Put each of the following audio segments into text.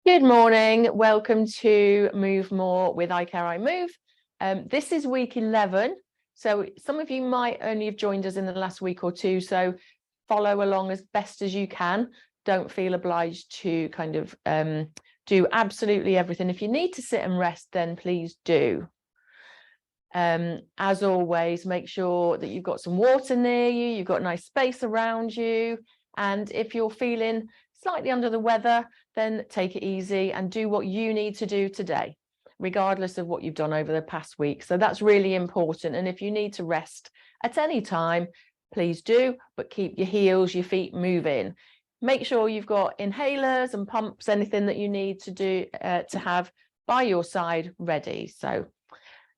Good morning. Welcome to Move More with iCareiMove. This is week 11. So some of you might only have joined us in the last week or two. So follow along as best as you can. Don't feel obliged to kind of do absolutely everything. If you need to sit and rest, then please do. As always, make sure that you've got some water near you, you've got nice space around you. And if you're feeling slightly under the weather, then take it easy and do what you need to do today, regardless of what you've done over the past week. So that's really important. And if you need to rest at any time, please do, but keep your heels, your feet moving. Make sure you've got inhalers and pumps, anything that you need to do to have by your side ready. So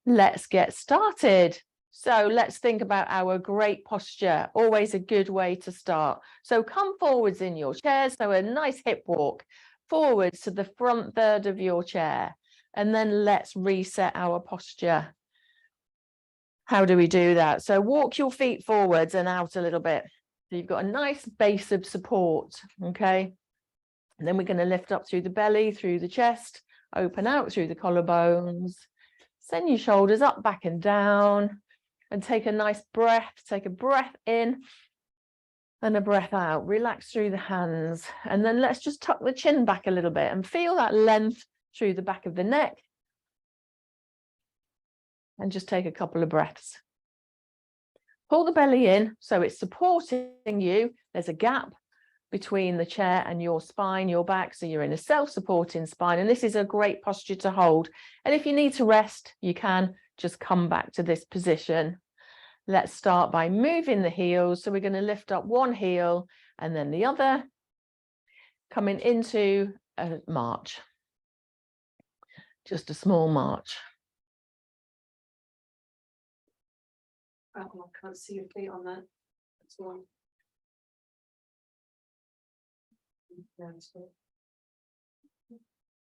let's get started. So let's think about our great posture, always a good way to start. So come forwards in your chair, so a nice hip walk forwards to the front third of your chair, and then let's reset our posture. How do we do that? So walk your feet forwards and out a little bit. So you've got a nice base of support, okay? And then we're going to lift up through the belly, through the chest, open out through the collarbones, send your shoulders up, back and down. And take a nice breath, take a breath in and a breath out. Relax through the hands. And then let's just tuck the chin back a little bit and feel that length through the back of the neck. And just take a couple of breaths. Pull the belly in so it's supporting you. There's a gap between the chair and your spine, your back. So you're in a self-supporting spine. And this is a great posture to hold. And if you need to rest, you can just come back to this position. Let's start by moving the heels. So we're going to lift up one heel and then the other, coming into a march. Just a small march. Oh, I can't see your feet on that. That's one.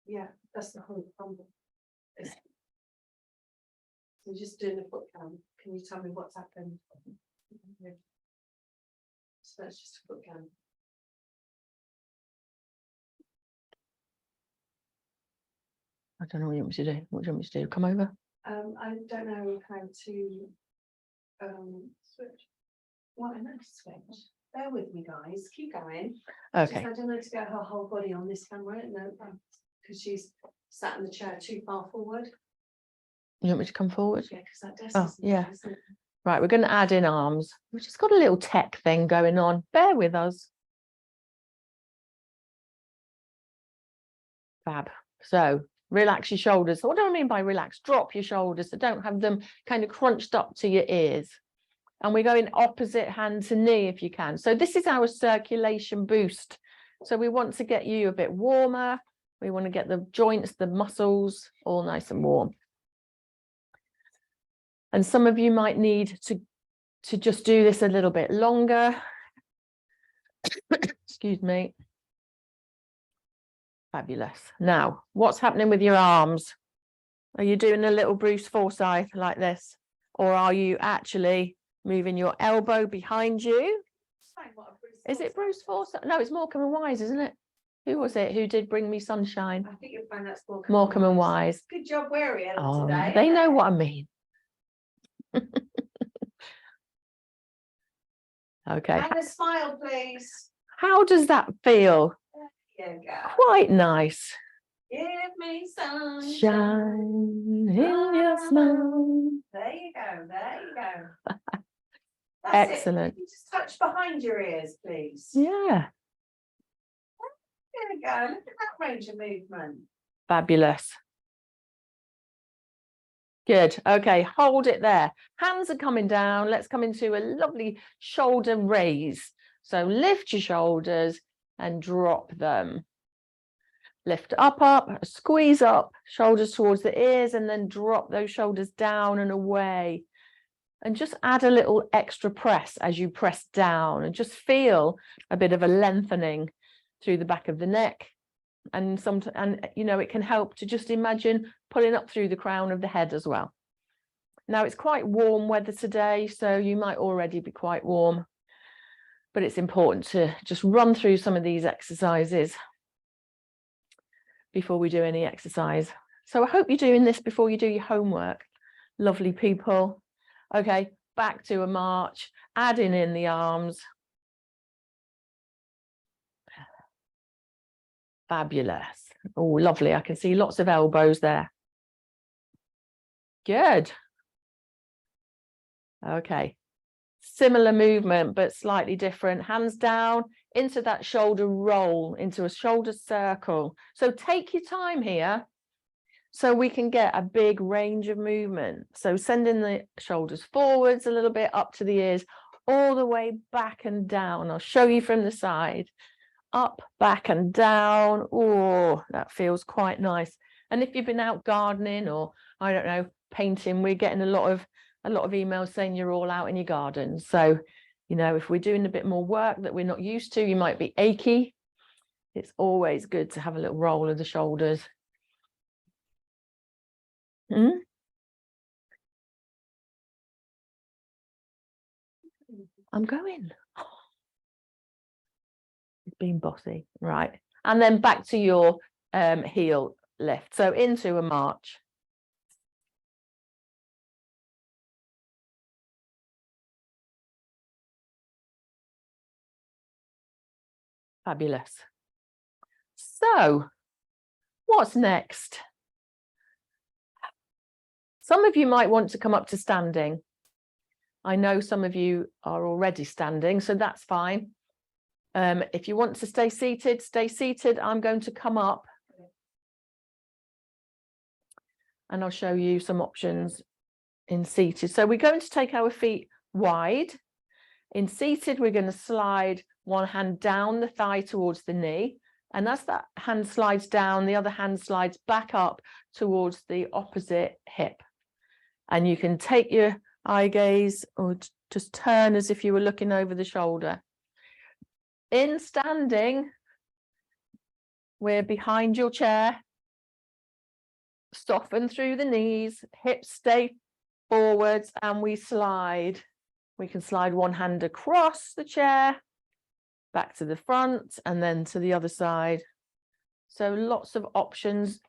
Yeah, that's the whole problem. We're just doing a foot count. Can you tell me what's happened? Yeah. So that's just a foot count. I don't know what you want me to do. What do you want me to do? Come over? I don't know how to switch. Well, I know to switch. Bear with me, guys. Keep going. Okay. I don't know to get her whole body on this camera. No, because she's sat in the chair too far forward. You want me to come forward? Yeah, because that desk Oh, yeah. Right, we're going to add in arms. We've just got a little tech thing going on. Bear with us. Fab. So relax your shoulders. So what do I mean by relax? Drop your shoulders. So don't have them kind of crunched up to your ears. And we're going opposite hand to knee if you can. So this is our circulation boost. So we want to get you a bit warmer. We want to get the joints, the muscles all nice and warm. And some of you might need to just do this a little bit longer. Excuse me. Fabulous. Now, what's happening with your arms? Are you doing a little Bruce Forsyth like this? Or are you actually moving your elbow behind you? Is it Bruce Forsyth? No, it's Morecambe and Wise, isn't it? Who was it who did Bring Me Sunshine? I think you'll find that's Morecambe and Wise. Good job wearing it Oh, today. they know what I mean. Okay. And a smile, please. How does that feel? There you go. Quite nice. Give me sunshine. Shine in your smile. There you go. There you go. That's Excellent. It. You just touch behind your ears, please. Yeah. There we go. Look at that range of movement. Fabulous. Good. Okay, hold it there. Hands are coming down. Let's come into a lovely shoulder raise. So lift your shoulders and drop them. Lift up, squeeze up, shoulders towards the ears, and then drop those shoulders down and away. And just add a little extra press as you press down, and just feel a bit of a lengthening through the back of the neck. And you know, it can help to just imagine pulling up through the crown of the head as well. Now it's quite warm weather today, so you might already be quite warm, but it's important to just run through some of these exercises before we do any exercise. So I hope you're doing this before you do your homework. Lovely people. Okay, back to a march, adding in the arms. Fabulous. Oh, lovely. I can see lots of elbows there. Good. Okay. Similar movement, but slightly different. Hands down into that shoulder roll, into a shoulder circle. So take your time here so we can get a big range of movement. So sending the shoulders forwards a little bit, up to the ears, all the way back and down. I'll show you from the side. Up, back and down. Oh, that feels quite nice. And if you've been out gardening or, I don't know, painting, we're getting a lot of emails saying you're all out in your garden. So, you know, if we're doing a bit more work that we're not used to, you might be achy. It's always good to have a little roll of the shoulders. I'm going. It's been bossy, right? And then back to your heel lift. So into a march. Fabulous. So what's next? Some of you might want to come up to standing. I know some of you are already standing, so that's fine. If you want to stay seated, stay seated. I'm going to come up and I'll show you some options in seated. So we're going to take our feet wide. In seated, we're going to slide one hand down the thigh towards the knee. And as that hand slides down, the other hand slides back up towards the opposite hip. And you can take your eye gaze or just turn as if you were looking over the shoulder. In standing, we're behind your chair. Soften through the knees, hips stay forwards, and we slide. We can slide one hand across the chair, back to the front, and then to the other side. So lots of options.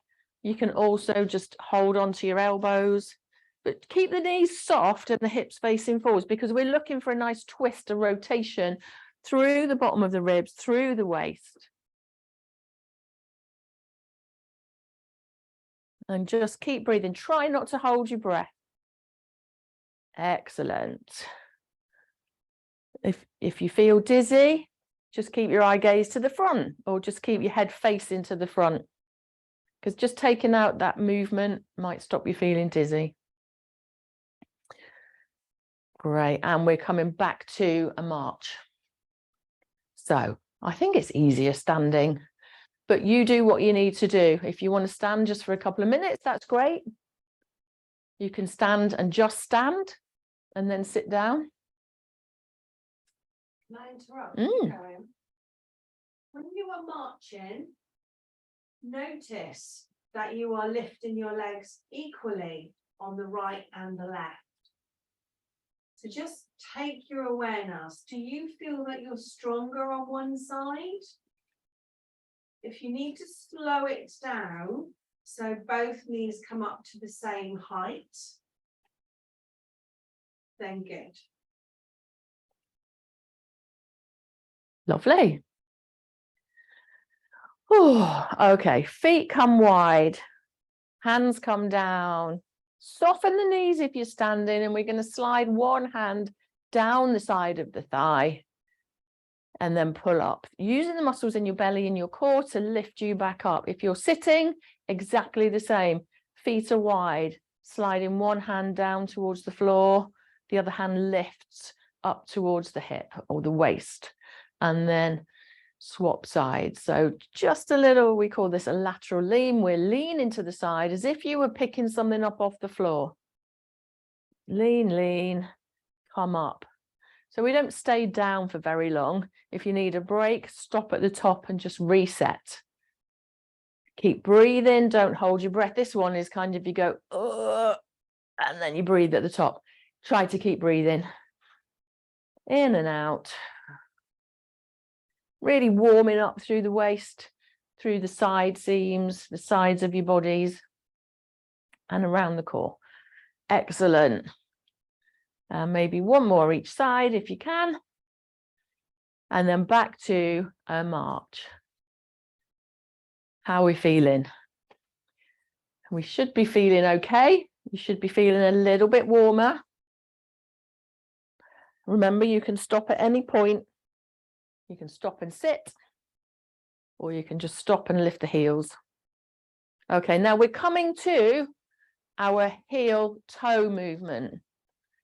You can also just hold on to your elbows, but keep the knees soft and the hips facing forwards, because we're looking for a nice twist, a rotation through the bottom of the ribs, through the waist. And just keep breathing. Try not to hold your breath. Excellent. If you feel dizzy, just keep your eye gaze to the front, or just keep your head facing to the front, because just taking out that movement might stop you feeling dizzy. Great. And we're coming back to a march. So I think it's easier standing, but you do what you need to do. If you want to stand just for a couple of minutes, that's great. You can stand and just stand and then sit down. Can I interrupt? Karen? When you are marching, notice that you are lifting your legs equally on the right and the left. So just take your awareness. Do you feel that you're stronger on one side? If you need to slow it down, so both knees come up to the same height, then good. Lovely. Oh, okay. Feet come wide. Hands come down. Soften the knees if you're standing, and we're going to slide one hand down the side of the thigh and then pull up, using the muscles in your belly and your core to lift you back up. If you're sitting, exactly the same. Feet are wide, sliding one hand down towards the floor, the other hand lifts up towards the hip or the waist, and then swap sides. So just a little, we call this a lateral lean. We're leaning to the side as if you were picking something up off the floor. Lean, lean, come up. So we don't stay down for very long. If you need a break, stop at the top and just reset. Keep breathing, don't hold your breath. This one is kind of, you go, and then you breathe at the top. Try to keep breathing in and out. Really warming up through the waist through the side seams, the sides of your bodies, and around the core. Excellent. Maybe one more each side if you can. And then back to a march. How are we feeling? We should be feeling okay. You should be feeling a little bit warmer. Remember, you can stop at any point. You can stop and sit, or you can just stop and lift the heels. Okay, now we're coming to our heel toe movement.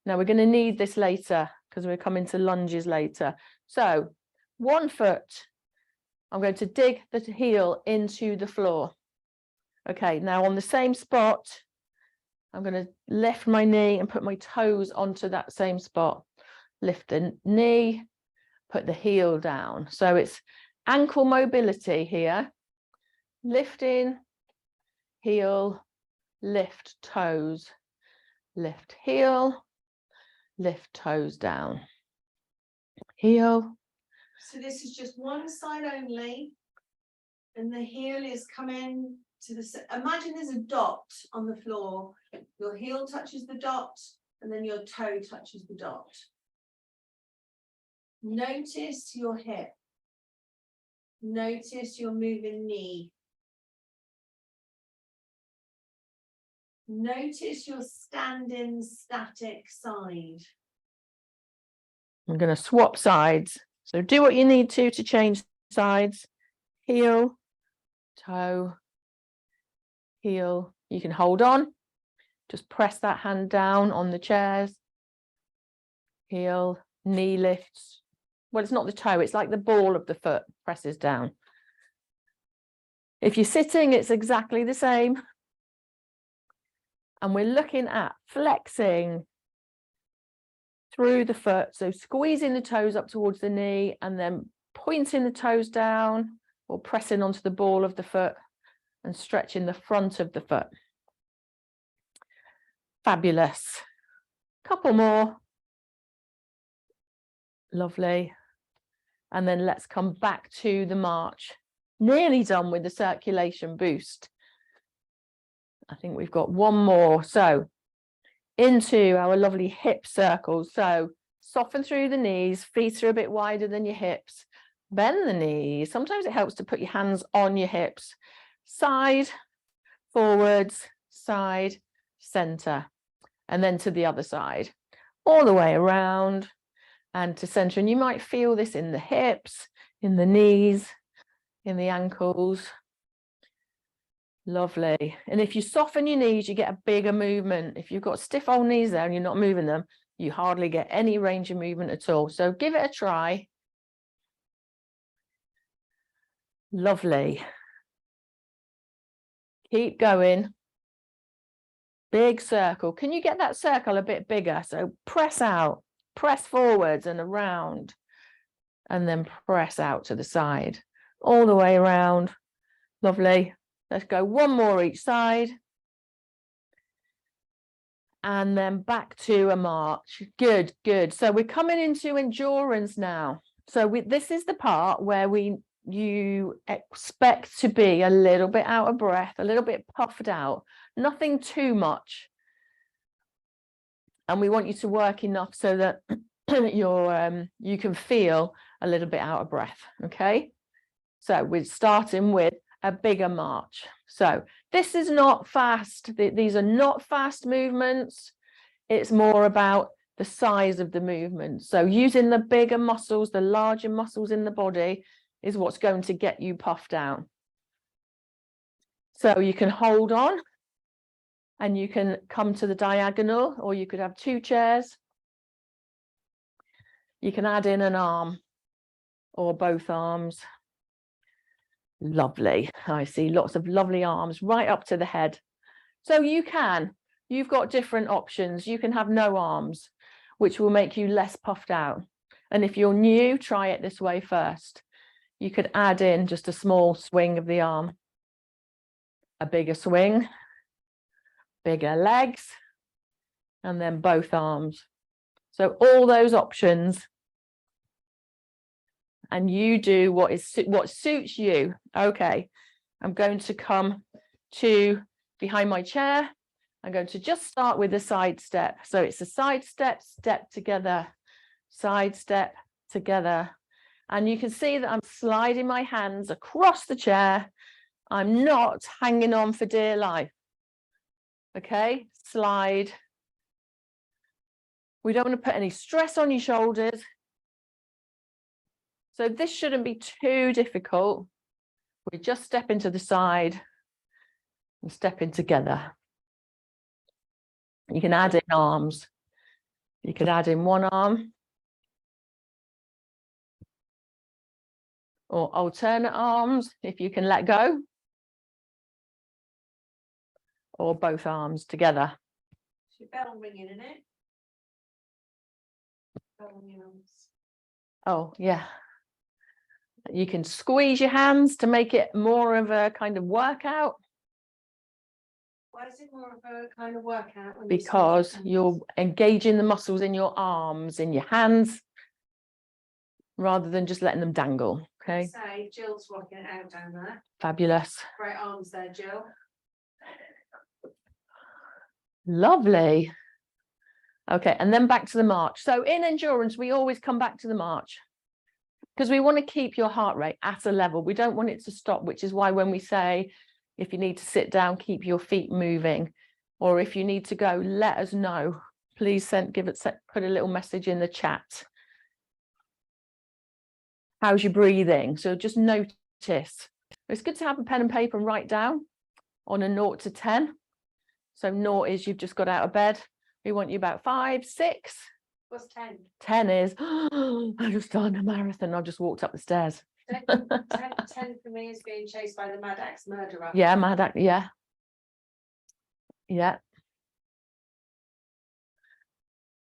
Now we're going to need this later because we're coming to lunges later. So 1 foot, I'm going to dig the heel into the floor. Okay, now on the same spot, I'm going to lift my knee and put my toes onto that same spot. Lift the knee, put the heel down. So it's ankle mobility here. Lifting, heel, lift toes, lift heel, lift toes down. Heel. So this is just one side only. And the heel is coming to the, imagine there's a dot on the floor. Your heel touches the dot and then your toe touches the dot. Notice your hip. Notice your moving knee. Notice your standing static side. I'm going to swap sides. So do what you need to change sides. Heel, toe, heel. You can hold on. Just press that hand down on the chairs. Heel, knee lifts. Well, it's not the toe, it's like the ball of the foot presses down. If you're sitting, it's exactly the same. And we're looking at flexing through the foot. So squeezing the toes up towards the knee and then pointing the toes down or pressing onto the ball of the foot and stretching the front of the foot. Fabulous. Couple more. Lovely. And then let's come back to the march. Nearly done with the circulation boost. I think we've got one more. So into our lovely hip circles. So soften through the knees, feet are a bit wider than your hips. Bend the knees. Sometimes it helps to put your hands on your hips. Side, forwards, side, center. And then to the other side. All the way around and to center. And you might feel this in the hips, in the knees, in the ankles. Lovely. And if you soften your knees, you get a bigger movement. If you've got stiff old knees there and you're not moving them, you hardly get any range of movement at all. So give it a try. Lovely. Keep going. Big circle. Can you get that circle a bit bigger? So press out, press forwards and around, and then press out to the side, all the way around. Lovely. Let's go one more each side. And then back to a march. Good, good. So we're coming into endurance now. So this is the part where you expect to be a little bit out of breath, a little bit puffed out, nothing too much. And we want you to work enough so that you can feel a little bit out of breath. Okay. So we're starting with a bigger march. So this is not fast. These are not fast movements. It's more about the size of the movement. So using the bigger muscles, the larger muscles in the body is what's going to get you puffed out. So you can hold on and you can come to the diagonal, or you could have 2 chairs. You can add in an arm or both arms. Lovely. I see lots of lovely arms right up to the head. So you've got different options. You can have no arms, which will make you less puffed out. And if you're new, try it this way first. You could add in just a small swing of the arm, a bigger swing, bigger legs, and then both arms. So all those options. and you do what suits you. Okay, I'm going to come to behind my chair. I'm going to just start with a side step. So it's a side step, step together, side step together. And you can see that I'm sliding my hands across the chair. I'm not hanging on for dear life. Okay, slide. We don't want to put any stress on your shoulders. So this shouldn't be too difficult. We just step into the side and step in together. You can add in arms. You could add in one arm or alternate arms if you can let go, or both arms together. Is your bell ringing in it? Bell on your arms. Oh, yeah. You can squeeze your hands to make it more of a kind of workout. Why is it more of a kind of workout? When Because you're engaging the muscles in your arms, in your hands, rather than just letting them dangle. Okay. Say Jill's rocking it out down there. Fabulous. Great arms there, Jill. Lovely. Okay, and then back to the march. So in endurance, we always come back to the march because we want to keep your heart rate at a level. We don't want it to stop, which is why when we say, if you need to sit down, keep your feet moving, or if you need to go, let us know. Please put a little message in the chat. How's your breathing? So just notice. It's good to have a pen and paper and write down on a 0 to 10. So 0 is you've just got out of bed. We want you about 5, 6. What's 10? 10 is, I just done a marathon. I just walked up the stairs. 10 for me is being chased by the Mad Axe murderer. Yeah, yeah. Yeah.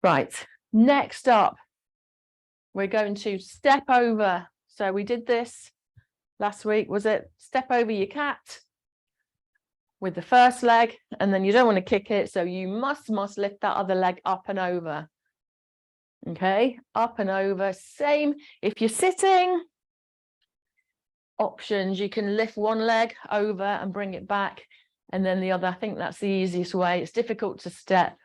Right. Next up, we're going to step over. So we did this last week, was it? Step over your cat with the first leg, and then you don't want to kick it. So you must lift that other leg up and over. Okay, up and over. Same if you're sitting. Options, you can lift one leg over and bring it back, and then the other. I think that's the easiest way. It's difficult to step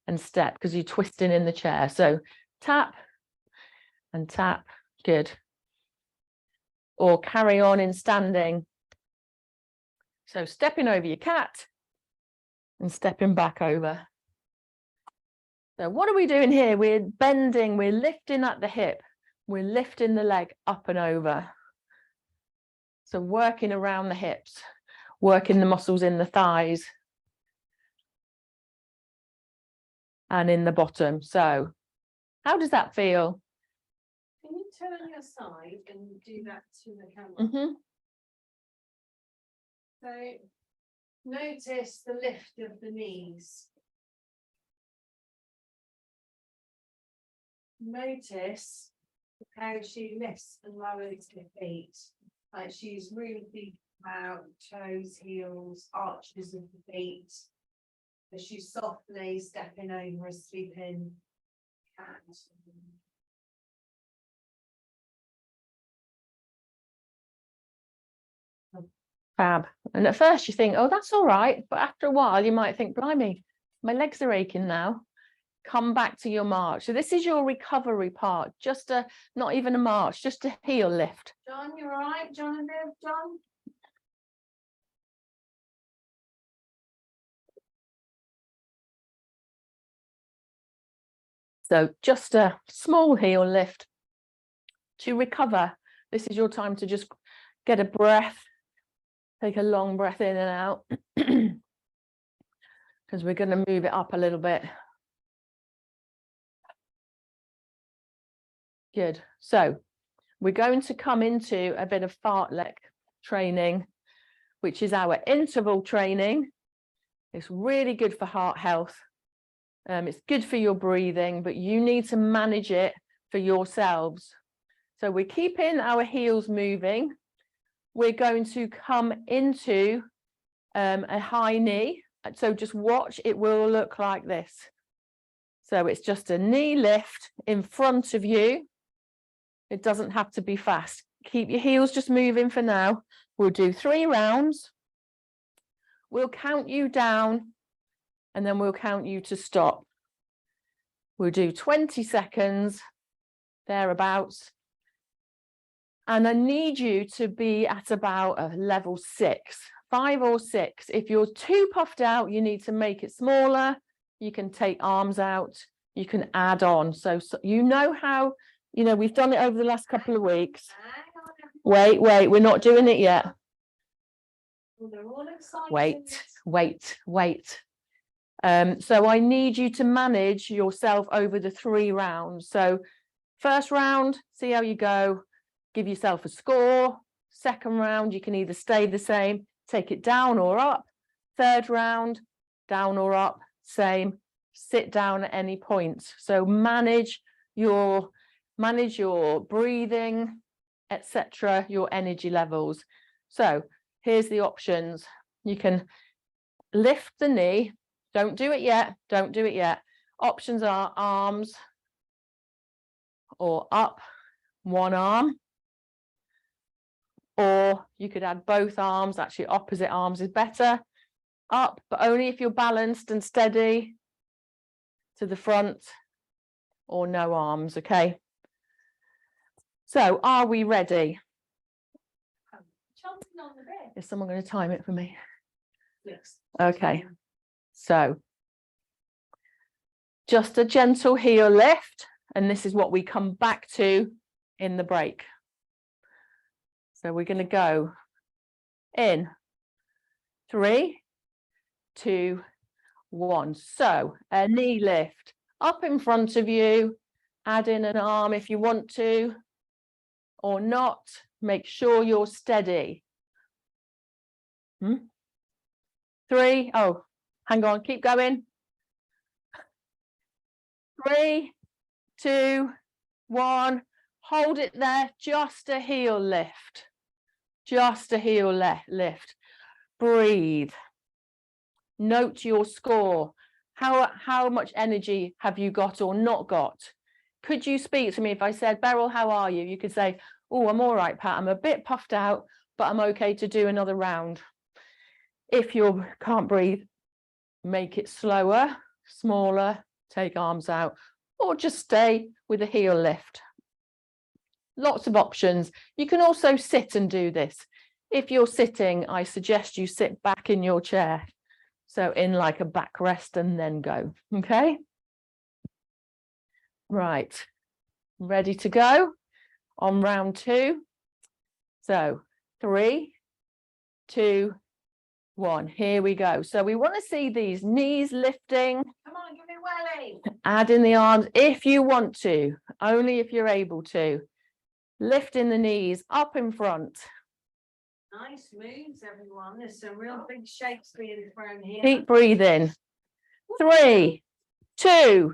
and step because you're twisting in the chair. So tap and tap. Good. Or carry on in standing. So stepping over your cat and stepping back over. So what are we doing here? We're bending, we're lifting at the hip, we're lifting the leg up and over. So working around the hips, working the muscles in the thighs and in the bottom. So how does that feel? Can you turn your side and do that to the camera? Mm-hmm. So notice the lift of the knees. Notice how she lifts and lowers her feet. Like she's really thinking about toes, heels, arches of the feet. As she's softly stepping over a sleeping cat. Fab. And at first you think, oh, that's all right. But after a while, you might think, blimey, my legs are aching now. Come back to your march. So this is your recovery part, just not even a march, just a heel lift. John, you all right? John and Viv, John? So just a small heel lift to recover. This is your time to just get a breath. Take a long breath in and out because we're going to move it up a little bit. Good. So we're going to come into a bit of Fartlek training, which is our interval training. It's really good for heart health. It's good for your breathing, but you need to manage it for yourselves. So we're keeping our heels moving. We're going to come into a high knee. So just watch, it will look like this. So it's just a knee lift in front of you. It doesn't have to be fast. Keep your heels just moving for now. We'll do 3 rounds. We'll count you down and then we'll count you to stop. We'll do 20 seconds, thereabouts. And I need you to be at about a level 6, 5 or 6. If you're too puffed out, you need to make it smaller. You can take arms out. You can add on. So you know how, you know, we've done it over the last couple of weeks. Wait, we're not doing it yet. Wait. So I need you to manage yourself over the 3 rounds. So first round, see how you go. Give yourself a score. Second round, you can either stay the same, take it down or up. Third round, down or up, same. Sit down at any point. So manage your breathing, etc., your energy levels. So here's the options. You can lift the knee. Don't do it yet. Options are arms or up, one arm. Or you could add both arms. Actually, opposite arms is better. Up, but only if you're balanced and steady to the front, or no arms, okay? So are we ready? Is someone going to time it for me? Yes. Okay, so just a gentle heel lift, and this is what we come back to in the break. So we're going to go in 3, 2, 1. So a knee lift up in front of you, add in an arm if you want to or not. Make sure you're steady. 3, oh, hang on, keep going. 3, 2, 1. Hold it there, just a heel lift. Just a heel lift. Breathe. Note your score. How much energy have you got or not got? Could you speak to me if I said, Beryl, how are you? You could say, oh, I'm all right, Pat. I'm a bit puffed out, but I'm okay to do another round. If you can't breathe, make it slower, smaller, take arms out, or just stay with a heel lift. Lots of options. You can also sit and do this. If you're sitting, I suggest you sit back in your chair. So in like a backrest and then go, okay? Right, ready to go on round 2. So 3, 2, 1, here we go. So we want to see these knees lifting. Come on, give me a welly. Add in the arms if you want to, only if you're able to. Lifting the knees up in front. Nice moves, everyone. There's some real big shapes being thrown here. Keep breathing. 3, 2,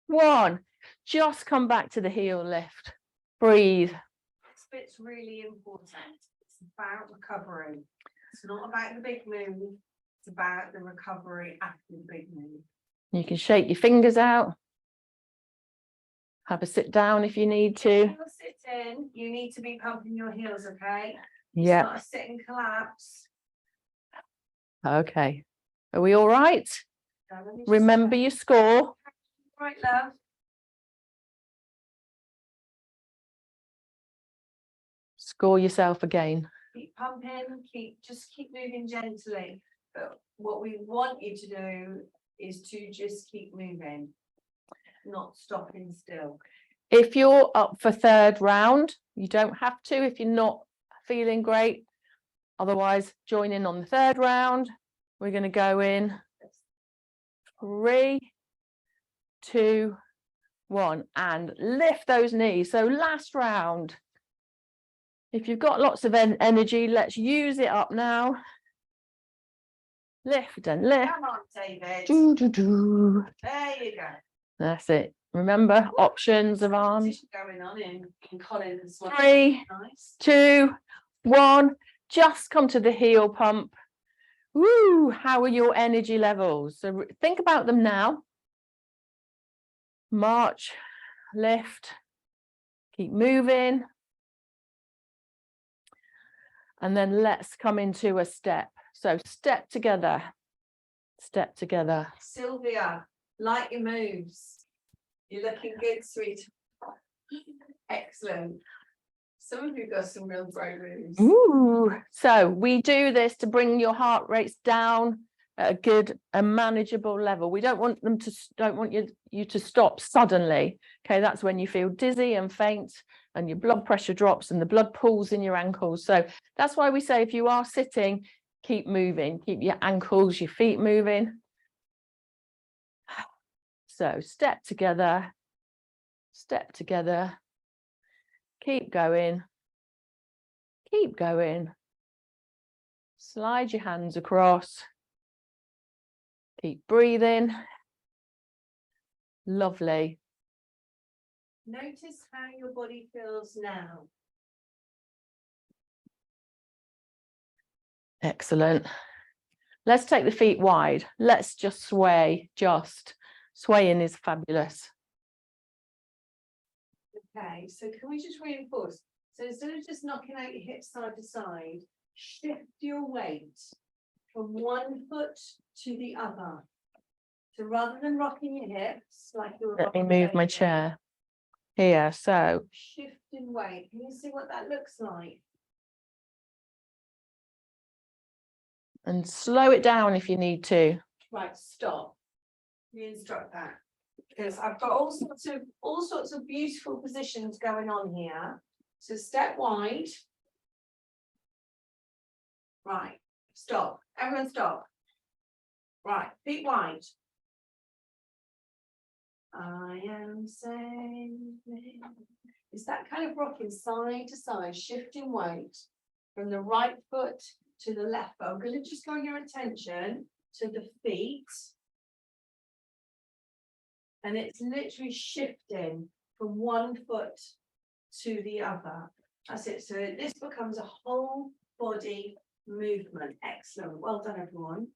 1. Just come back to the heel lift. Breathe. This bit's really important. It's about recovery. It's not about the big move. It's about the recovery after the big move. You can shake your fingers out. Have a sit down if you need to. When you're sitting, you need to be pumping your heels, okay? Yeah. It's not a sit and collapse. Okay. Are we all right? So Remember your score. Right, love. Score yourself again. Keep pumping, just keep moving gently. But what we want you to do is to just keep moving, not stopping still. If you're up for 3rd round, you don't have to if you're not feeling great. Otherwise, join in on the 3rd round. We're going to go in 3, 2, 1 and lift those knees. So last round. If you've got lots of energy, let's use it up now. Lift and lift. Come on, David. There you go. That's it. Remember, options of arms. Going on in Colin as well. 3, Nice. 2, 1. Just come to the heel pump. Woo! How are your energy levels? So think about them now. March, lift, Keep moving. And then let's come into a step. So step together. Step together. Sylvia, like your moves. You're looking good, sweet. Excellent. Some of you got some real great moves. Ooh. So we do this to bring your heart rates down at a good and manageable level. We don't want them to you to stop suddenly. Okay, that's when you feel dizzy and faint and your blood pressure drops and the blood pools in your ankles. So that's why we say if you are sitting, keep moving, keep your ankles, your feet moving. So step together, keep going, keep going. Slide your hands across. Keep breathing. Lovely. Notice how your body feels now. Excellent. Let's take the feet wide. Let's just sway. Swaying is fabulous. Okay, so can we just reinforce? So instead of just knocking out your hips side to side, shift your weight from one foot to the other. So rather than rocking your hips like you're Let me rocking move my baby, chair here. So shift in weight. Can you see what that looks like? and slow it down if you need to. Right, stop. Re-instruct that. Because I've got all sorts of beautiful positions going on here. So step wide. Right, stop. Everyone stop. Right, feet wide. I am sailing. It's that kind of rocking side to side, shifting weight from the right foot to the left foot. I'm going to just draw your attention to the feet. And it's literally shifting from one foot to the other. That's it. So this becomes a whole body movement. Excellent. Well done, everyone.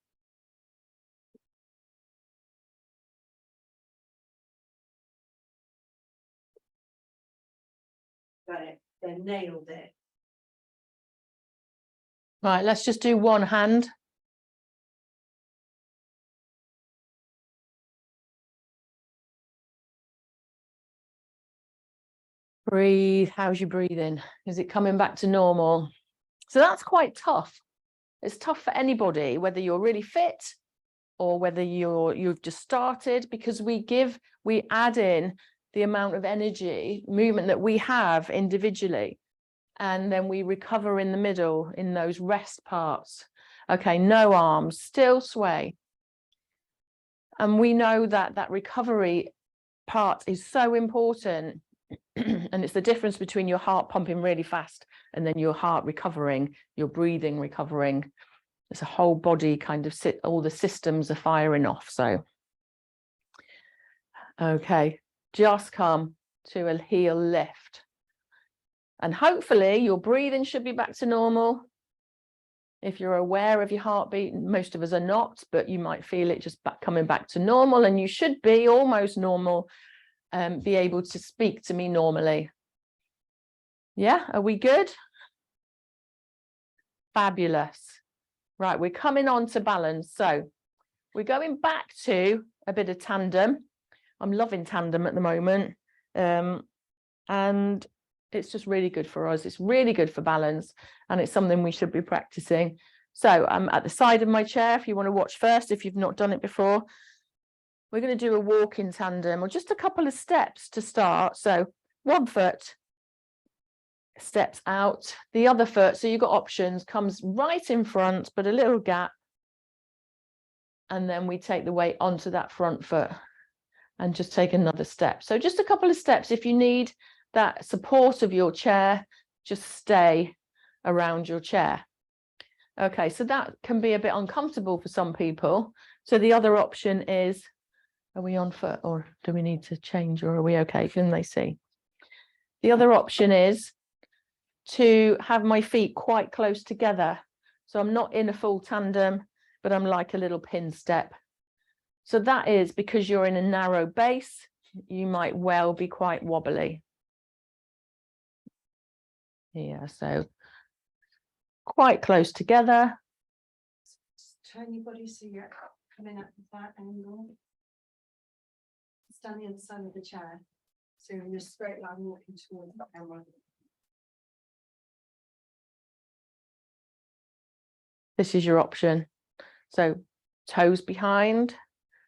Got it. They nailed it. Right, let's just do one hand. Breathe. How's your breathing? Is it coming back to normal? So that's quite tough. It's tough for anybody, whether you're really fit or whether you've just started, because we add in the amount of energy, movement that we have individually, and then we recover in the middle in those rest parts. Okay, no arms, still sway. And we know that that recovery part is so important. And it's the difference between your heart pumping really fast and then your heart recovering, your breathing recovering. It's a whole body kind of all the systems are firing off. So, okay, just come to a heel lift. And hopefully your breathing should be back to normal. If you're aware of your heartbeat, most of us are not, but you might feel it just coming back to normal, and you should be almost normal. Be able to speak to me normally. Yeah, are we good? Fabulous. Right, we're coming on to balance. So we're going back to a bit of tandem. I'm loving tandem at the moment. And it's just really good for us. It's really good for balance, and it's something we should be practicing. So I'm at the side of my chair if you want to watch first, if you've not done it before. We're going to do a walk in tandem, or just a couple of steps to start. So one foot steps out, the other foot, so you've got options, comes right in front, but a little gap. And then we take the weight onto that front foot and just take another step. So just a couple of steps. If you need that support of your chair, just stay around your chair. Okay, so that can be a bit uncomfortable for some people. So the other option is, are we on foot, or do we need to change, or are we okay? Can they see? The other option is to have my feet quite close together. So I'm not in a full tandem, but I'm like a little pin step. So that is because you're in a narrow base, you might well be quite wobbly. here. So quite close together. Just turn your body so you're coming up with that angle. Stand the other side of the chair. So you're in a straight line walking towards the camera. This is your option. So toes behind.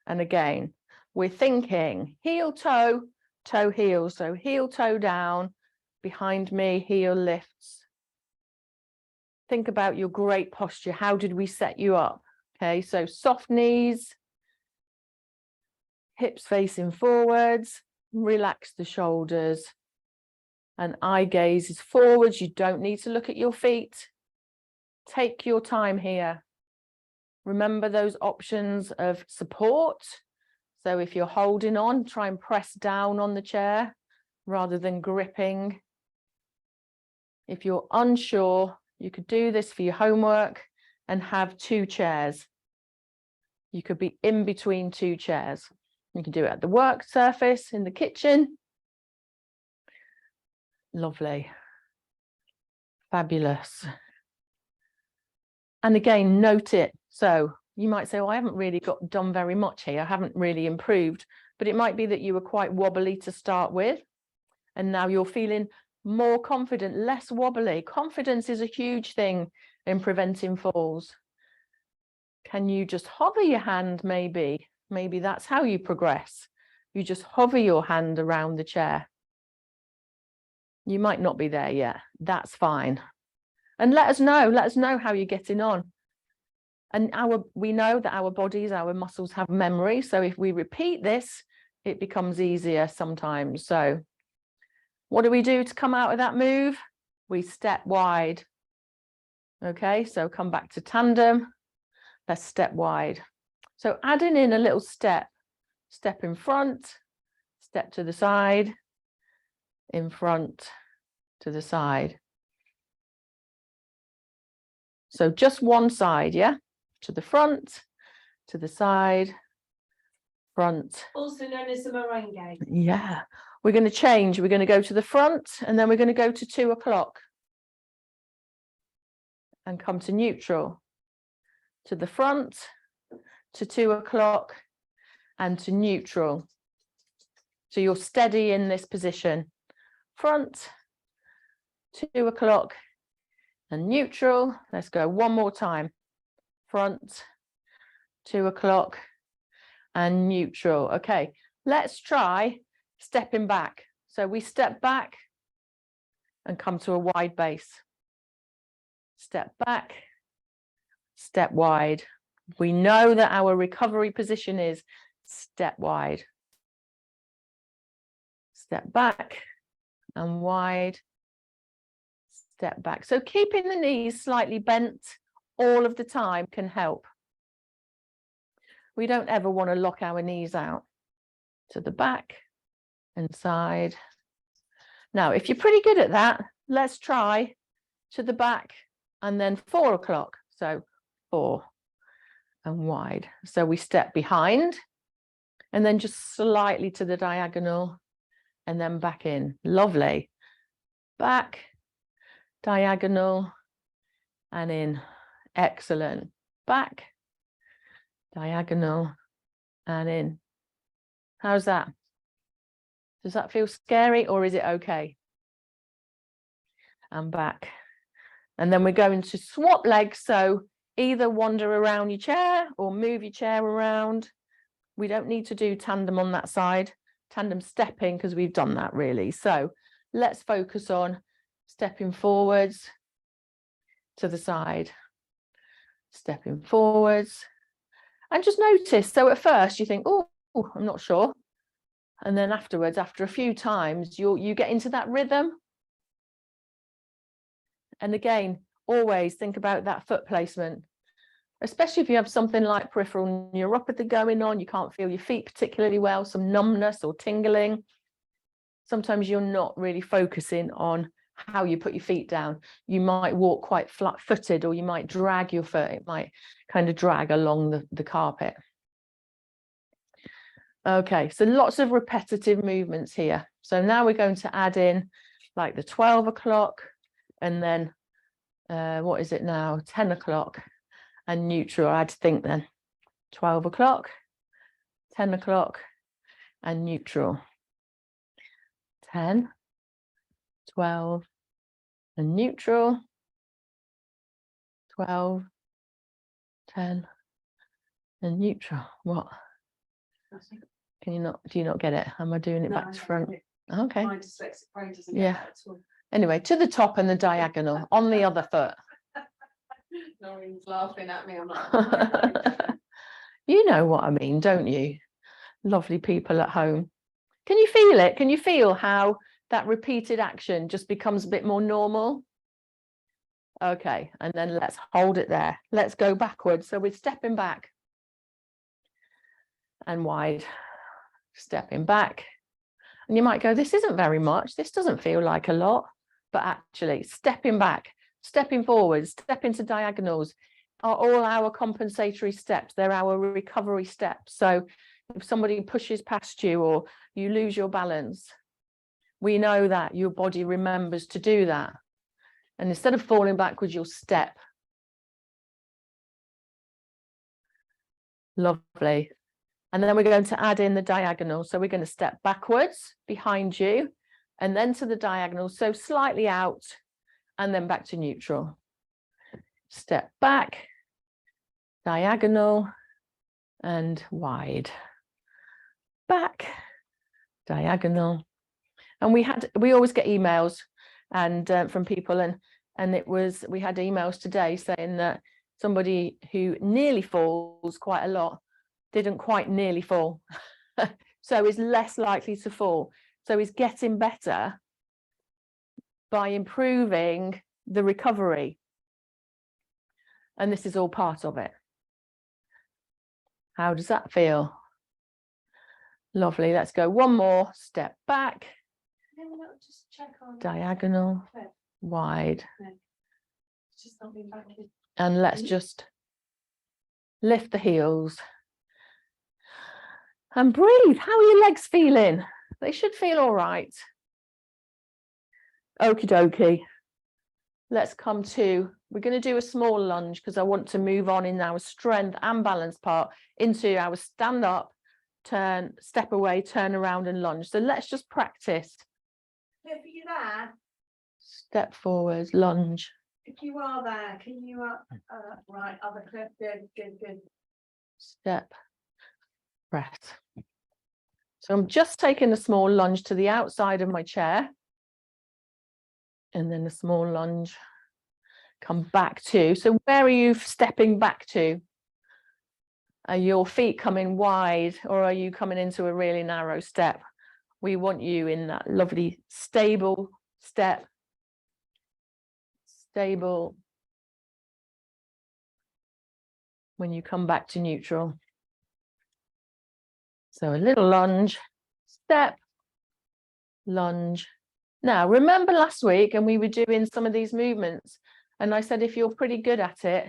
And again, we're thinking heel, toe, toe, heel. So heel, toe down, behind me, heel lifts. Think about your great posture. How did we set you up? Okay, so soft knees, hips facing forwards, relax the shoulders. And eye gaze is forwards. You don't need to look at your feet. Take your time here. Remember those options of support. So if you're holding on, try and press down on the chair rather than gripping. If you're unsure, you could do this for your homework and have 2 chairs. You could be in between 2 chairs. You can do it at the work surface, in the kitchen. Lovely. Fabulous. And again, note it. So you might say, well, I haven't really done very much here. I haven't really improved. But it might be that you were quite wobbly to start with. And now you're feeling more confident, less wobbly. Confidence is a huge thing in preventing falls. Can you just hover your hand maybe? Maybe that's how you progress. You just hover your hand around the chair. You might not be there yet. That's fine. And let us know how you're getting on. And we know that our bodies, our muscles have memory. So if we repeat this, it becomes easier sometimes. So what do we do to come out of that move? We step wide. Okay, so come back to tandem. Let's step wide. So adding in a little step in front, step to the side, in front, to the side. So just one side, yeah? To the front, to the side, front. Also known as the merengue. Yeah. We're going to change. We're going to go to the front and then we're going to go to 2 o'clock. And come to neutral. To the front, to 2 o'clock, and to neutral. So you're steady in this position. Front, 2 o'clock, and neutral. Let's go one more time. Front, 2 o'clock, and neutral. Okay, let's try stepping back. So we step back and come to a wide base. Step back, step wide. We know that our recovery position is step wide. Step back and wide. Step back. So keeping the knees slightly bent all of the time can help. We don't ever want to lock our knees out. To the back and side. Now, if you're pretty good at that, let's try to the back and then 4 o'clock. So 4 and wide. So we step behind and then just slightly to the diagonal and then back in. Lovely. Back, diagonal, and in. Excellent. Back, diagonal, and in. How's that? Does that feel scary or is it okay? And back. And then we're going to swap legs. So either wander around your chair or move your chair around. We don't need to do tandem on that side. Tandem stepping because we've done that really. So let's focus on stepping forwards to the side. Stepping forwards. And just notice. So at first you think, oh, I'm not sure. And then afterwards, after a few times, you get into that rhythm. And again, always think about that foot placement, especially if you have something like peripheral neuropathy going on, you can't feel your feet particularly well, some numbness or tingling. Sometimes you're not really focusing on how you put your feet down. You might walk quite flat-footed or you might drag your foot. It might kind of drag along the carpet. Okay, so lots of repetitive movements here. So now we're going to add in like the 12 o'clock And then, what is it now? 10 o'clock and neutral. I had to think then. 12 o'clock, 10 o'clock and neutral. 10, 12 and neutral. 12, 10 and neutral. What? Can you not, do you not get it? Am I doing it back to front? Okay. My dyslexic brain doesn't Yeah. get that at all. Anyway, to the top and the diagonal on the other foot. Noreen's laughing at me. I'm like, You know what I mean, don't you? Lovely people at home. Can you feel it? Can you feel how that repeated action just becomes a bit more normal? Okay, and then let's hold it there. Let's go backwards. So we're stepping back and wide, stepping back. And you might go, this isn't very much. This doesn't feel like a lot. But actually, stepping back, stepping forwards, stepping to diagonals are all our compensatory steps. They're our recovery steps. So if somebody pushes past you or you lose your balance, we know that your body remembers to do that. And instead of falling backwards, you'll step. Lovely. And then we're going to add in the diagonal. So we're going to step backwards behind you and then to the diagonal. So slightly out and then back to neutral. Step back, diagonal and wide. Back, diagonal. And we always get emails and from people and we had emails today saying that somebody who nearly falls quite a lot didn't quite nearly fall. So is less likely to fall. So is getting better by improving the recovery. And this is all part of it. How does that feel? Lovely. Let's go one more step back. Just check on diagonal, wide. Just something back in. And let's just lift the heels. And breathe. How are your legs feeling? They should feel all right. Okie dokie. Let's come to, we're going to do a small lunge because I want to move on in our strength and balance part into our stand up, turn, step away, turn around and lunge. So let's just practice. If you're there. Step forward, lunge. If you are there, can you right, other clip, good. Step, press. So I'm just taking a small lunge to the outside of my chair. And then a small lunge. Come back to. So where are you stepping back to? Are your feet coming wide or are you coming into a really narrow step? We want you in that lovely stable step. Stable. When you come back to neutral. So a little lunge, step, lunge. Now, remember last week, and we were doing some of these movements, and I said, if you're pretty good at it,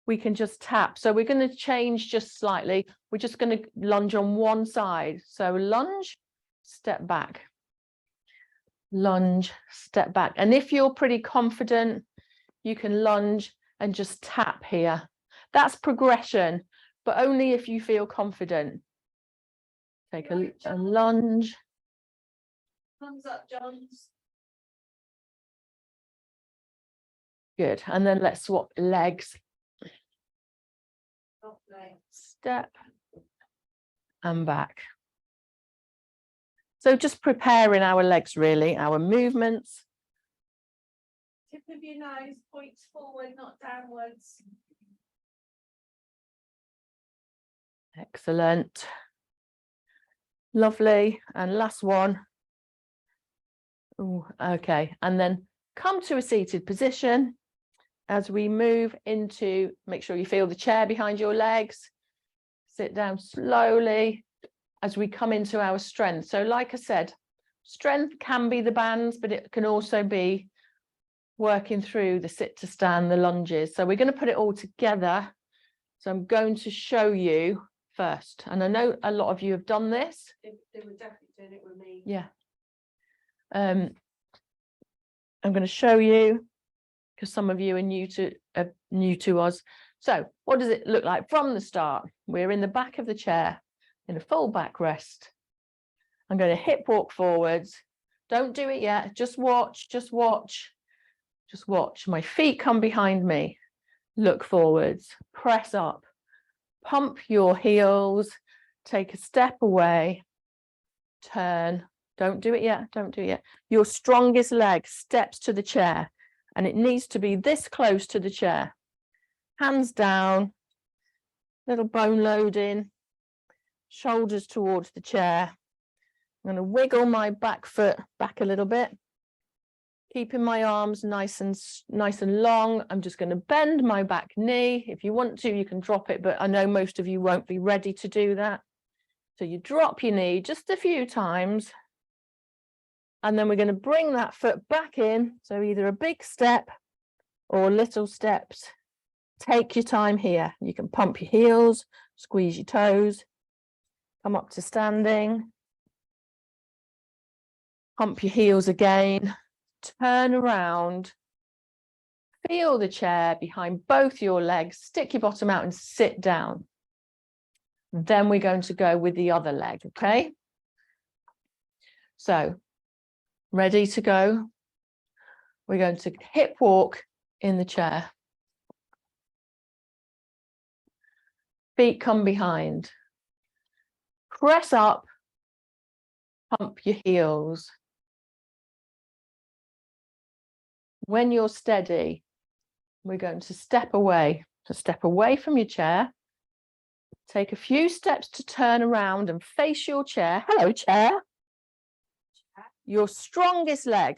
we can just tap. So we're going to change just slightly. We're just going to lunge on one side. So lunge, step back. Lunge, step back. And if you're pretty confident, you can lunge and just tap here. That's progression, but only if you feel confident. Take a lunge. Thumbs up, Johns. Good. And then let's swap legs. Lovely. Step and back. So just preparing our legs, really, our movements. Tip of your nose points forward, not downwards. Excellent. Lovely. And last one. Ooh, okay. And then come to a seated position as we move into, make sure you feel the chair behind your legs. Sit down slowly as we come into our strength. So like I said, strength can be the bands, but it can also be working through the sit to stand, the lunges. So we're going to put it all together. So I'm going to show you first. And I know a lot of you have done this. They were definitely doing it with me. Yeah. I'm going to show you, because some of you are new to us. So what does it look like from the start? We're in the back of the chair in a full back rest. I'm going to hip walk forwards. Don't do it yet. Just watch, just watch, just watch. My feet come behind me. Look forwards, press up, pump your heels, take a step away, turn. Don't do it yet. Don't do it yet. Your strongest leg steps to the chair, and it needs to be this close to the chair. Hands down, little bone load in, shoulders towards the chair. I'm going to wiggle my back foot back a little bit, keeping my arms nice and long. I'm just going to bend my back knee. If you want to, you can drop it, but I know most of you won't be ready to do that. So you drop your knee just a few times, and then we're going to bring that foot back in. So either a big step or little steps. Take your time here. You can pump your heels, squeeze your toes, come up to standing, pump your heels again, turn around, feel the chair behind both your legs, stick your bottom out and sit down. Then we're going to go with the other leg, okay? So, ready to go? We're going to hip walk in the chair. Feet come behind. Press up, pump your heels. When you're steady, we're going to step away. So step away from your chair. Take a few steps to turn around and face your chair. Hello, chair. Your strongest leg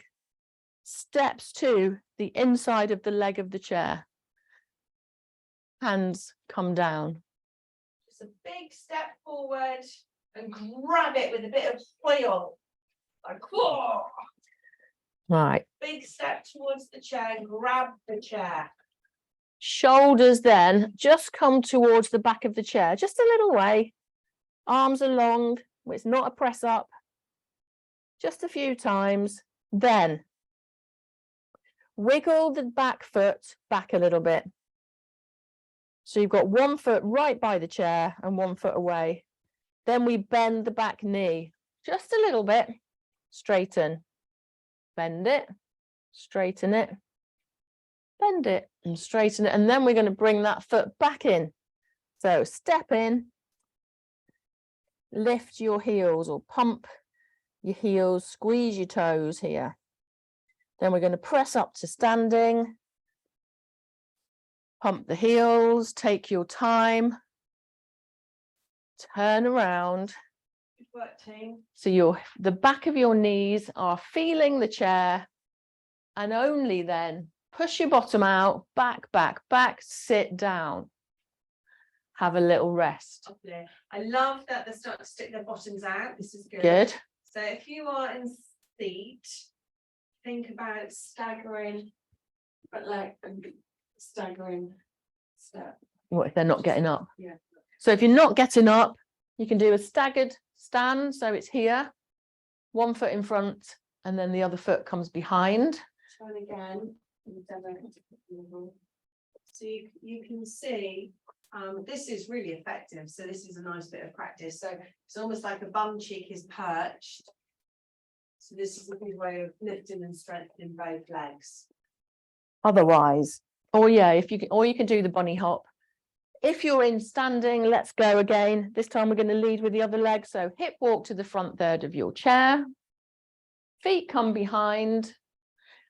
steps to the inside of the leg of the chair. Hands come down. Just a big step forward and grab it with a bit of oil. Like, whoa. Right. Big step towards the chair, grab the chair. Shoulders then just come towards the back of the chair, just a little way. Arms are long. It's not a press up. Just a few times. Then wiggle the back foot back a little bit. So you've got one foot right by the chair and one foot away. Then we bend the back knee just a little bit. Straighten. Bend it. Straighten it. Bend it and straighten it. And then we're going to bring that foot back in. So step in. Lift your heels or pump your heels. Squeeze your toes here. Then we're going to press up to standing. Pump the heels, take your time, turn around. Good work, team. So the back of your knees are feeling the chair, and only then push your bottom out, back, back, back, sit down. Have a little rest. Lovely. I love that they start to stick their bottoms out. This is good. Good. So if you are in seat, think about staggering, but like staggering step. What if they're not getting up? Yeah. So if you're not getting up, you can do a staggered stand. So it's here, one foot in front, and then the other foot comes behind. Turn again. So you can see this is really effective. So this is a nice bit of practice. So it's almost like a bum cheek is perched. So this is a good way of lifting and strengthening both legs. Otherwise, or you can do the bunny hop. If you're in standing, let's go again. This time we're going to lead with the other leg. So hip walk to the front third of your chair. Feet come behind.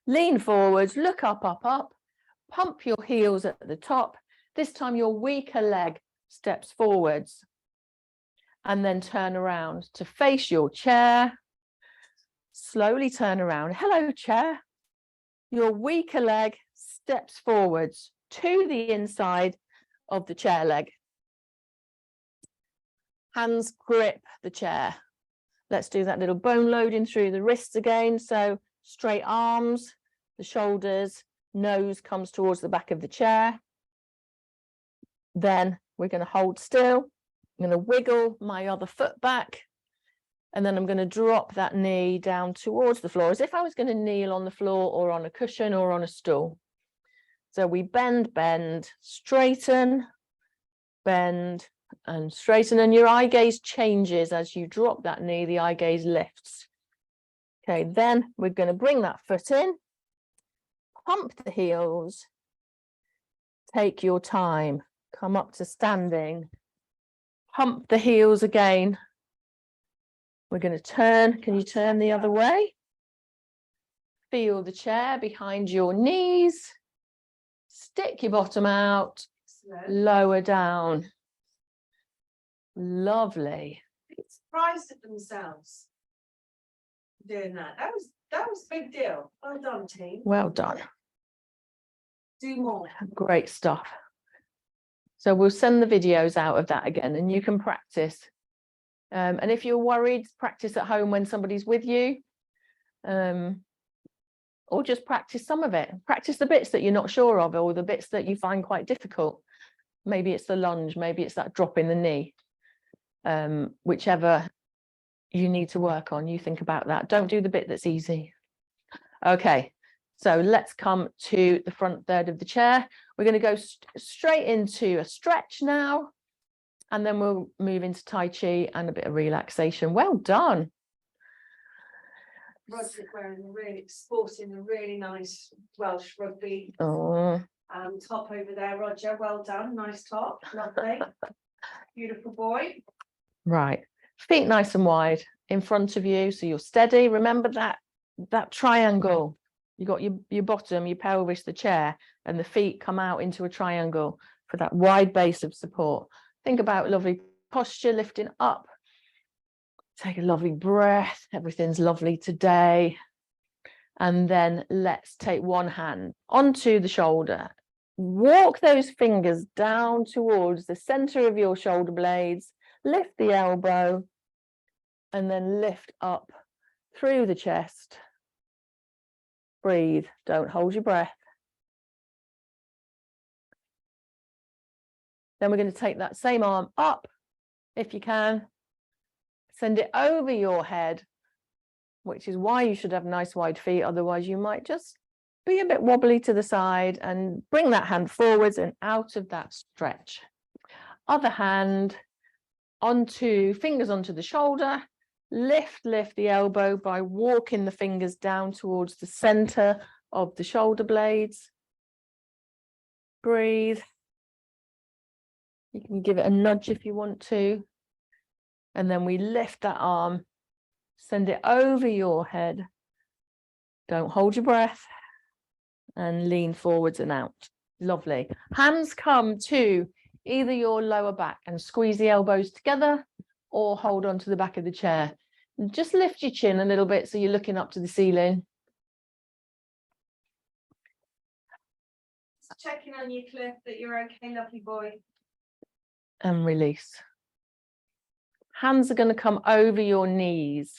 Lean forwards, look up, up, up. Pump your heels at the top. This time your weaker leg steps forwards. And then turn around to face your chair. Slowly turn around. Hello, chair. Your weaker leg steps forwards to the inside of the chair leg. Hands grip the chair. Let's do that little bone loading through the wrists again. So straight arms, the shoulders, nose comes towards the back of the chair. Then we're going to hold still. I'm going to wiggle my other foot back. And then I'm going to drop that knee down towards the floor as if I was going to kneel on the floor or on a cushion or on a stool. So we bend, bend, straighten, bend and straighten. And your eye gaze changes as you drop that knee, the eye gaze lifts. Okay, then we're going to bring that foot in, pump the heels, take your time, come up to standing, pump the heels again. We're going to turn. Can you turn the other way? Feel the chair behind your knees. Stick your bottom out. Lower down. Lovely. Surprised at themselves doing that. That was a big deal. Well done, team. Well done. Do more. Great stuff. So we'll send the videos out of that again and you can practice. And if you're worried, practice at home when somebody's with you. Or just practice some of it. Practice the bits that you're not sure of or the bits that you find quite difficult. Maybe it's the lunge, maybe it's that drop in the knee. Whichever you need to work on, you think about that. Don't do the bit that's easy. Okay, so let's come to the front third of the chair. We're going to go straight into a stretch now. And then we'll move into Tai Chi and a bit of relaxation. Well done. Rod's sporting a really nice Welsh rugby top over there, Roger. Well done. Nice top. Lovely. Beautiful boy. Right. Feet nice and wide in front of you. So you're steady. Remember that triangle. You got your bottom, your pelvis, the chair, and the feet come out into a triangle for that wide base of support. Think about lovely posture, lifting up. Take a lovely breath. Everything's lovely today. And then let's take one hand onto the shoulder. Walk those fingers down towards the center of your shoulder blades. Lift the elbow and then lift up through the chest. Breathe. Don't hold your breath. Then we're going to take that same arm up, if you can. Send it over your head, which is why you should have nice wide feet. Otherwise, you might just be a bit wobbly to the side and bring that hand forwards and out of that stretch. Other hand fingers onto the shoulder. Lift the elbow by walking the fingers down towards the center of the shoulder blades. Breathe. You can give it a nudge if you want to. And then we lift that arm, send it over your head. Don't hold your breath and lean forwards and out. Lovely. Hands come to either your lower back and squeeze the elbows together or hold on to the back of the chair. And just lift your chin a little bit so you're looking up to the ceiling. Just checking on you, Cliff, that you're okay, lovely boy. And release. Hands are going to come over your knees,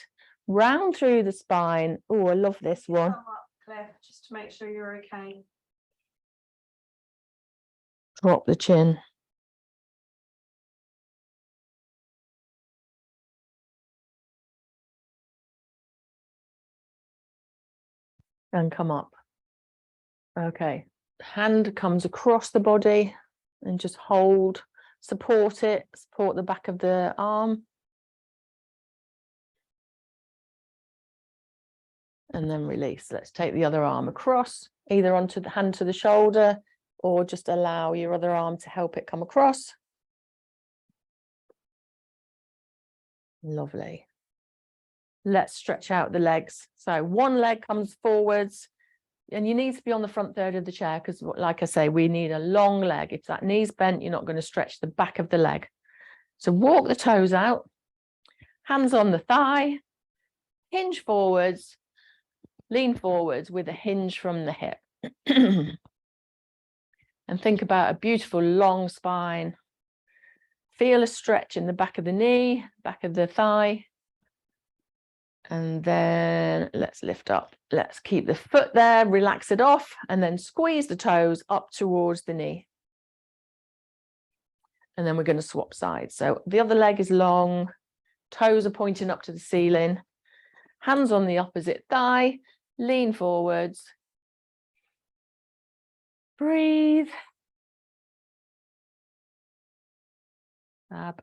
round through the spine. Oh, I love this one. Come up, Cliff, just to make sure you're okay. Drop the chin. And come up. Okay. Hand comes across the body and just hold, support it, support the back of the arm. And then release. Let's take the other arm across, either onto the hand to the shoulder, or just allow your other arm to help it come across. Lovely. Let's stretch out the legs. So one leg comes forwards, and you need to be on the front third of the chair because, like I say, we need a long leg. If that knee's bent, you're not going to stretch the back of the leg. So walk the toes out, hands on the thigh, hinge forwards, lean forwards with a hinge from the hip. And think about a beautiful long spine. Feel a stretch in the back of the knee, back of the thigh. And then let's lift up. Let's keep the foot there, relax it off, and then squeeze the toes up towards the knee. And then we're going to swap sides. So the other leg is long, Toes are pointing up to the ceiling. Hands on the opposite thigh. Lean forwards. Breathe. Fab.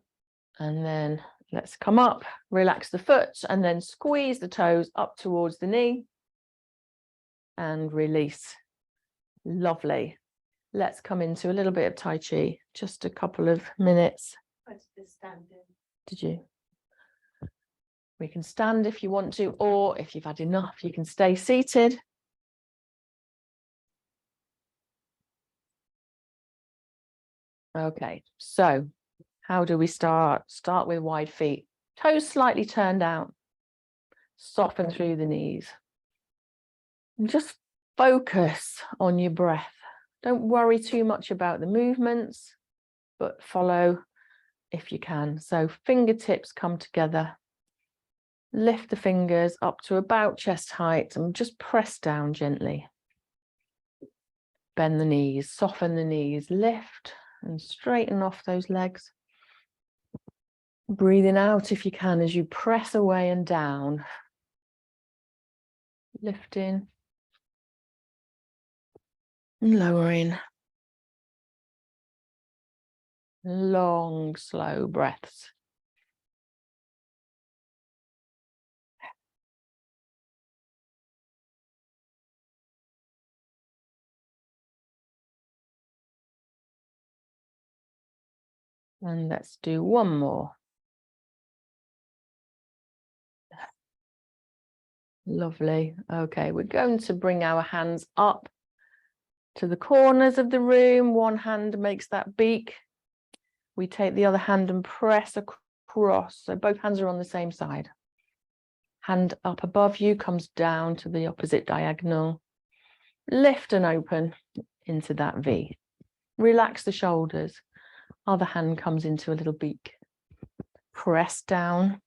And then let's come up, relax the foot, and then squeeze the toes up towards the knee. And release. Lovely. Let's come into a little bit of Tai Chi, just a couple of minutes. I did this standing. Did you? We can stand if you want to, or if you've had enough, you can stay seated. Okay, so how do we start? Start with wide feet. Toes slightly turned out. Soften through the knees. And just focus on your breath. Don't worry too much about the movements, but follow if you can. So fingertips come together. Lift the fingers up to about chest height and just press down gently. Bend the knees, soften the knees, lift and straighten off those legs. Breathing out if you can as you press away and down. Lifting and lowering. Long, slow breaths. And let's do one more. Lovely. Okay, we're going to bring our hands up to the corners of the room. One hand makes that beak. We take the other hand and press across. So both hands are on the same side. Hand up above you comes down to the opposite diagonal. Lift and open into that V. Relax the shoulders. Other hand comes into a little beak. Press down.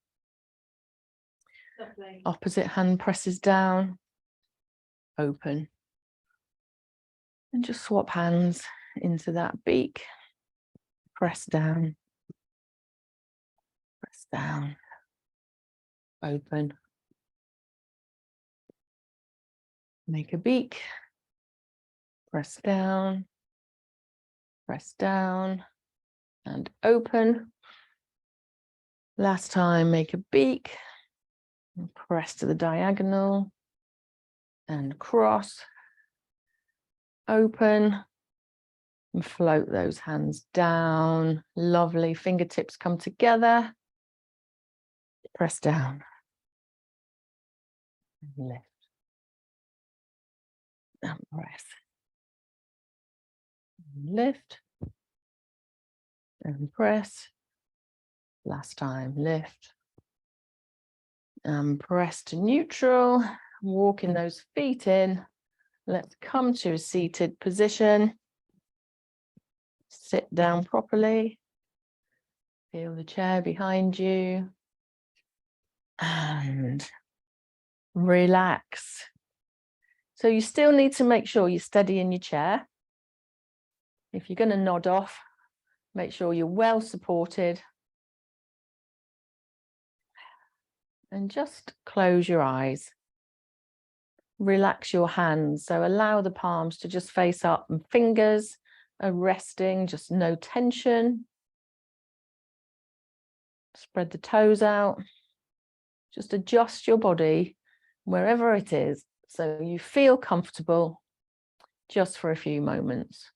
Lovely. Opposite hand presses down. Open. And just swap hands into that beak. Press down. Press down. Open. Make a beak. Press down. Press down. And open. Last time, make a beak. And press to the diagonal. And cross. Open. And float those hands down. Lovely. Fingertips come together. Press down. And lift. And press. And lift. And press. Last time, lift. And press to neutral. Walking those feet in. Let's come to a seated position. Sit down properly. Feel the chair behind you. And relax. So you still need to make sure you're steady in your chair. If you're going to nod off, make sure you're well supported. And just close your eyes. Relax your hands. So allow the palms to just face up and fingers are resting, just no tension. Spread the toes out. Just adjust your body wherever it is so you feel comfortable just for a few moments.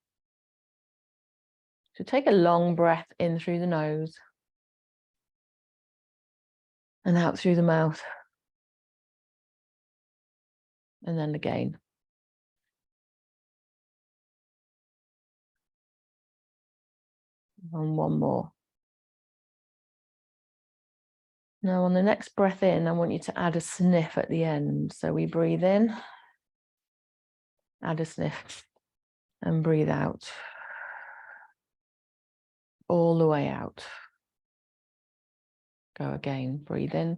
So take a long breath in through the nose and out through the mouth. And then again. And one more. Now on the next breath in, I want you to add a sniff at the end. So we breathe in, add a sniff, and breathe out. All the way out. Go again, breathe in.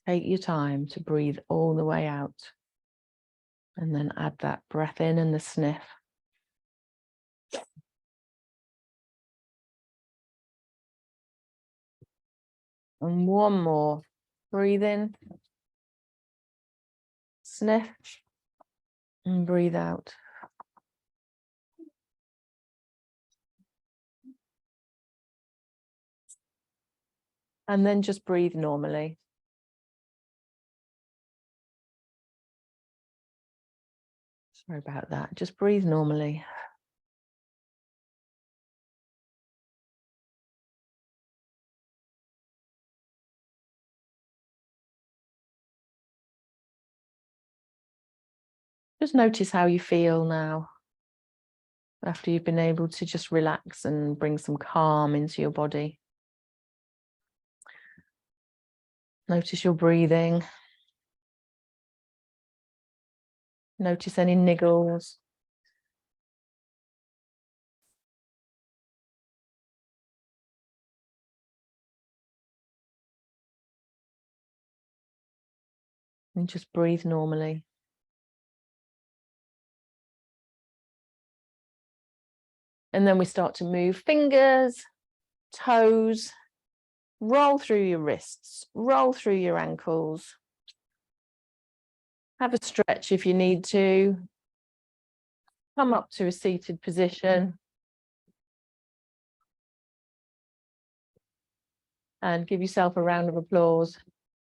Take your time to breathe all the way out. And then add that breath in and the sniff. And one more. Breathe in. Sniff. And breathe out. And then just breathe normally. Sorry about that. Just breathe normally. Just notice how you feel now, after you've been able to just relax and bring some calm into your body. Notice your breathing. Notice any niggles. And just breathe normally. And then we start to move fingers, toes, roll through your wrists, roll through your ankles. Have a stretch if you need to. Come up to a seated position. And give yourself a round of applause.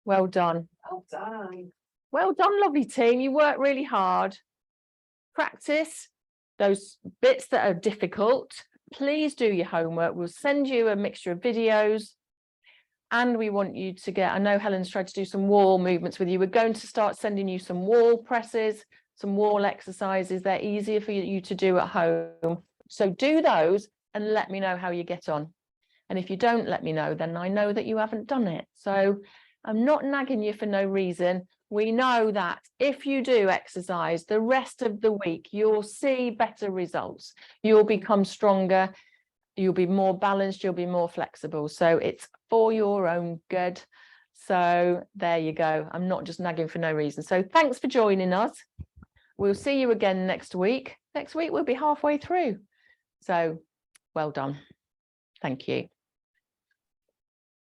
Well done. Well done. Well done, lovely team. You worked really hard. Practice those bits that are difficult. Please do your homework. We'll send you a mixture of videos. And we want you to get, I know Helen's tried to do some wall movements with you. We're going to start sending you some wall presses, some wall exercises. They're easier for you to do at home. So do those and let me know how you get on. And if you don't let me know, then I know that you haven't done it. So I'm not nagging you for no reason. We know that if you do exercise the rest of the week, you'll see better results. You'll become stronger. You'll be more balanced. You'll be more flexible. So it's for your own good. So there you go. I'm not just nagging for no reason. So thanks for joining us. We'll see you again next week. Next week, we'll be halfway through. So well done. Thank you.